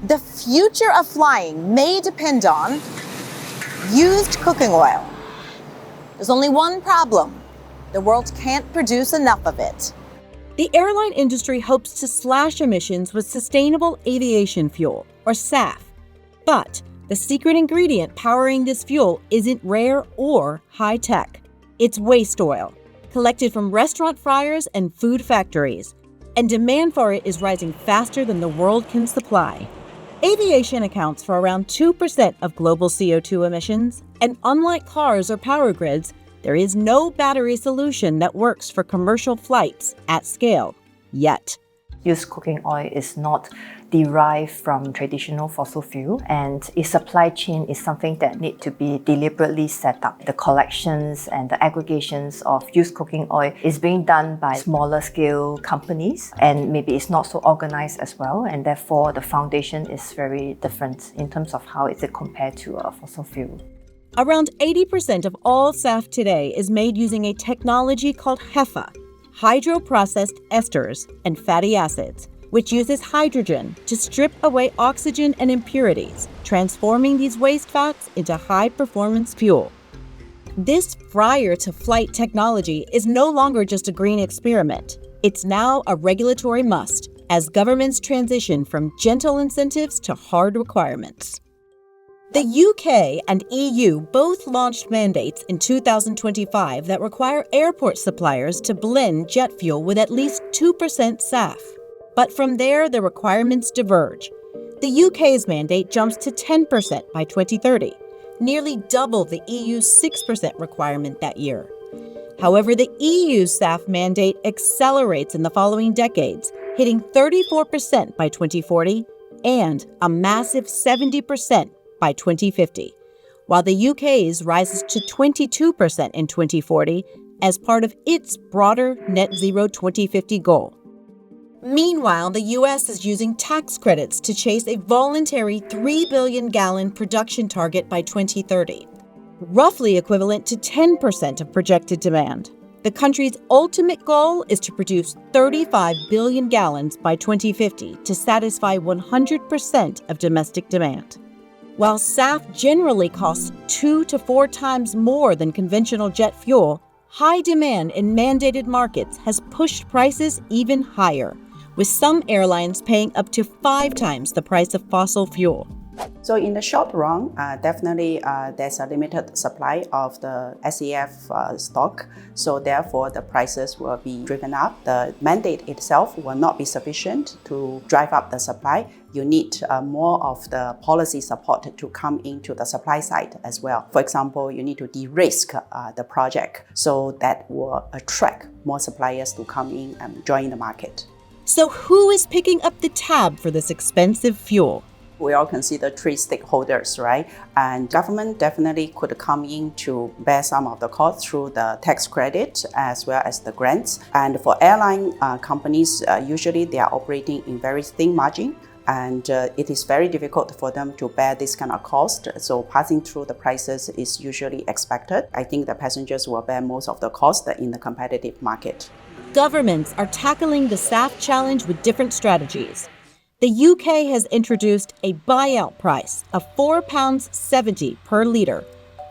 The future of flying may depend on used cooking oil. There's only one problem. The world can't produce enough of it. The airline industry hopes to slash emissions with sustainable aviation fuel, or SAF. But the secret ingredient powering this fuel isn't rare or high-tech. It's waste oil, collected from restaurant fryers and food factories, and demand for it is rising faster than the world can supply. Aviation accounts for around 2% of global CO2 emissions, and unlike cars or power grids, there is no battery solution that works for commercial flights at scale, yet. Used cooking oil is not derived from traditional fossil fuel, and its supply chain is something that needs to be deliberately set up. The collections and the aggregations of used cooking oil is being done by smaller scale companies, and maybe it's not so organized as well, and therefore the foundation is very different in terms of how is it compared to a fossil fuel. Around 80% of all SAF today is made using a technology called HEFA, hydroprocessed esters and fatty acids, which uses hydrogen to strip away oxygen and impurities, transforming these waste fats into high-performance fuel. This fryer-to-flight technology is no longer just a green experiment. It's now a regulatory must, as governments transition from gentle incentives to hard requirements. The UK and EU both launched mandates in 2025 that require airport suppliers to blend jet fuel with at least 2% SAF. But from there, the requirements diverge. The UK's mandate jumps to 10% by 2030, nearly double the EU's 6% requirement that year. However, the EU's SAF mandate accelerates in the following decades, hitting 34% by 2040 and a massive 70% by 2050, while the UK's rises to 22% in 2040 as part of its broader net zero 2050 goal. Meanwhile, the US is using tax credits to chase a voluntary 3 billion gallon production target by 2030, roughly equivalent to 10% of projected demand. The country's ultimate goal is to produce 35 billion gallons by 2050 to satisfy 100% of domestic demand. While SAF generally costs 2 to 4 times more than conventional jet fuel, high demand in mandated markets has pushed prices even higher, with some airlines paying up to 5 times the price of fossil fuel. So in the short run, definitely there's a limited supply of the SAF stock. So therefore, the prices will be driven up. The mandate itself will not be sufficient to drive up the supply. You need more of the policy support to come into the supply side as well. For example, you need to de-risk the project so that will attract more suppliers to come in and join the market. So who is picking up the tab for this expensive fuel? We all consider 3 stakeholders, right? And government definitely could come in to bear some of the cost through the tax credit as well as the grants. And for airline companies, usually they are operating in very thin margin, and it is very difficult for them to bear this kind of cost. So passing through the prices is usually expected. I think the passengers will bear most of the cost in the competitive market. Governments are tackling the SAF challenge with different strategies. The UK has introduced a buyout price of £4.70 per litre,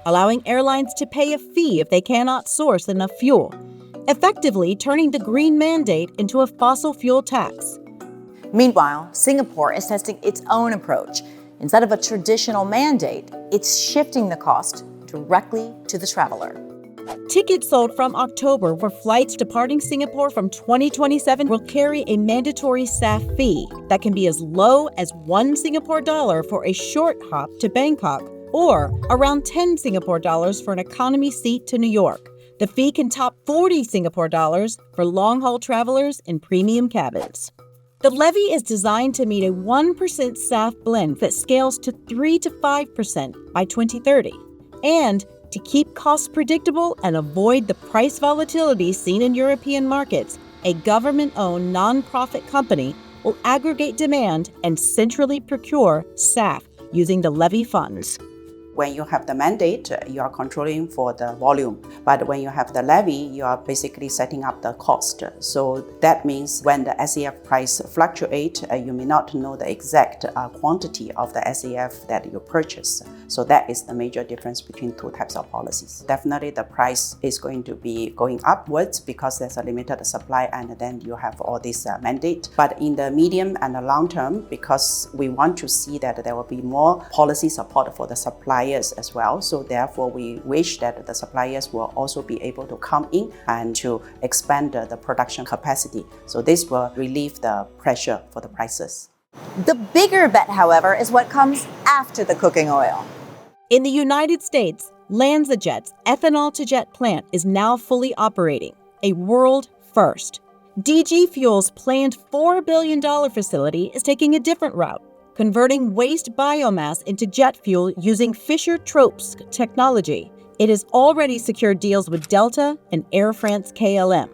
allowing airlines to pay a fee if they cannot source enough fuel, effectively turning the green mandate into a fossil fuel tax. Meanwhile, Singapore is testing its own approach. Instead of a traditional mandate, it's shifting the cost directly to the traveler. Tickets sold from October for flights departing Singapore from 2027 will carry a mandatory SAF fee that can be as low as $1 Singapore dollar for a short hop to Bangkok, or around 10 Singapore dollars for an economy seat to New York. The fee can top 40 Singapore dollars for long-haul travelers in premium cabins. The levy is designed to meet a 1% SAF blend that scales to 3 to 5% by 2030, and to keep costs predictable and avoid the price volatility seen in European markets, a government-owned non-profit company will aggregate demand and centrally procure SAF using the levy funds. When you have the mandate, you are controlling for the volume. But when you have the levy, you are basically setting up the cost. So that means when the SAF price fluctuates, you may not know the exact quantity of the SAF that you purchase. So that is the major difference between two types of policies. Definitely the price is going to be going upwards because there's a limited supply and then you have all this mandate. But in the medium and the long term, because we want to see that there will be more policy support for the suppliers as well. So therefore, we wish that the suppliers will also be able to come in and to expand the production capacity. So this will relieve the pressure for the prices. The bigger bet, however, is what comes after the cooking oil. In the United States, LanzaJet's ethanol-to-jet plant is now fully operating, a world first. DG Fuels' planned $4 billion facility is taking a different route, converting waste biomass into jet fuel using Fischer-Tropsch technology. It has already secured deals with Delta and Air France-KLM.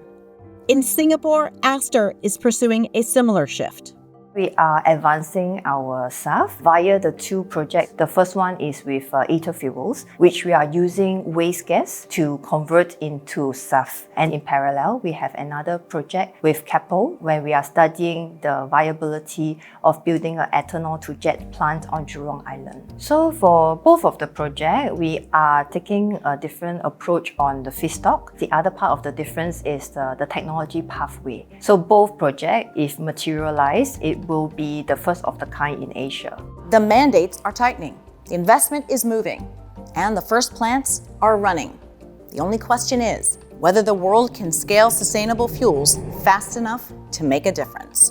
In Singapore, Aster is pursuing a similar shift. We are advancing our SAF via the two projects. The first one is with Ether Fuels, which we are using waste gas to convert into SAF. And in parallel, we have another project with Keppel, where we are studying the viability of building an ethanol-to-jet plant on Jurong Island. So for both of the projects, we are taking a different approach on the feedstock. The other part of the difference is the technology pathway. So both projects, if materialized, it will be the first of the kind in Asia. The mandates are tightening, the investment is moving, and the first plants are running. The only question is whether the world can scale sustainable fuels fast enough to make a difference.